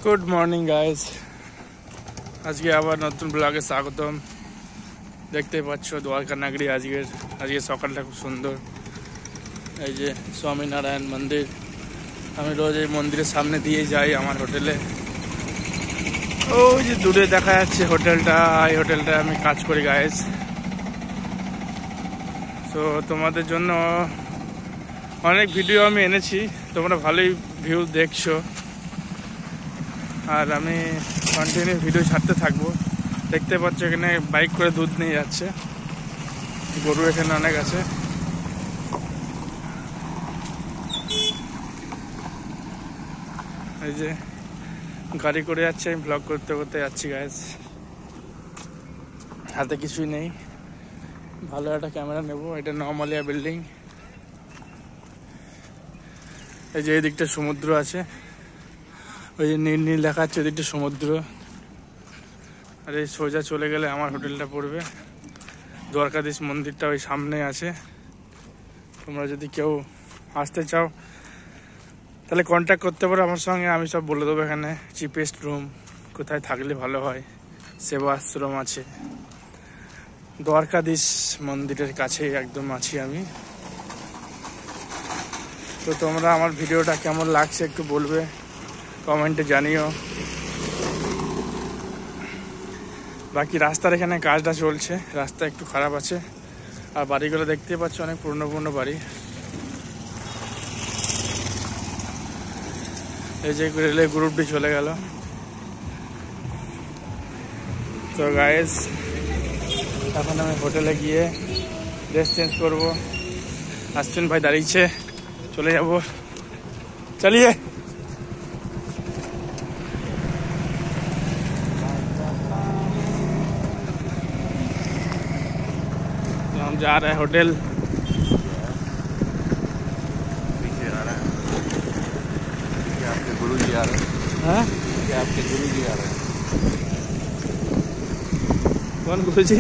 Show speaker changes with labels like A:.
A: Good morning guys, আজকে আবার নতুন ব্লগে স্বাগতম। দেখতেই পাচ্ছ দ্বারকা নাগরী। আজকে সকালটা খুব সুন্দর। এই যে স্বামীনারায়ণ মন্দির, আমি রোজ এই মন্দিরের সামনে দিয়ে যাই আমার হোটেলে। ওই যে দূরে দেখা যাচ্ছে হোটেলটা, এই হোটেলটা আমি কাজ করি গাইজ। তো তোমাদের জন্য অনেক ভিডিও আমি এনেছি, তোমরা ভালোই ভিউ দেখছো, আর আমি কন্টিনিউ ভিডিও ছাড়তে থাকবো। দেখতে পাচ্ছ এখানে বাইক করে দুধ নিয়ে যাচ্ছে, গরু এখানে অনেক আছে। এই যে গাড়ি করে যাচ্ছে, আমি ব্লগ করতে করতে যাচ্ছি গাইজ। হাতে কিছুই নেই, ভালো একটা ক্যামেরা নেব। এটা নওমালিয়া বিল্ডিং। এই যে এই দিকটা সমুদ্র আছে, ওই যে নীল নীল দেখাচ্ছে, ওই দিকটা সমুদ্র। আর এই সোজা চলে গেলে আমার হোটেলটা পড়বে। দ্বারকাধীশ মন্দিরটা ওই সামনে আছে। তোমরা যদি কেউ আসতে চাও তাহলে কন্ট্যাক্ট করতে পারো আমার সঙ্গে, আমি সব বলে দেবো। এখানে চিপেস্ট রুম কোথায় থাকলে ভালো হয়, সেবা আশ্রম আছে। দ্বারকাধীশ মন্দিরের কাছে একদম আছি আমি। তো তোমরা আমার ভিডিওটা কেমন লাগছে একটু বলবে, কমেন্টে জানিও। বাকি রাস্তার এখানে কাজটা চলছে, রাস্তা একটু খারাপ আছে। আর বাড়িগুলো দেখতে পাচ্ছ অনেক পুরনো পুরনো বাড়ি। এই যে রেলের গ্রুপটি চলে গেল। তো গাইস, এখন আমি হোটেলে গিয়ে ড্রেস চেঞ্জ করবো। আসছেন ভাই দাঁড়িয়েছে, চলে যাব। চলিয়ে हम जा रहे हैं होटल।
B: पीछे आ रहा है कि आपके गुरु जी आ रहे हैं।
A: हाँ,
B: कि आपके गुरु जी आ रहे हैं।
A: कौन गुरु जी?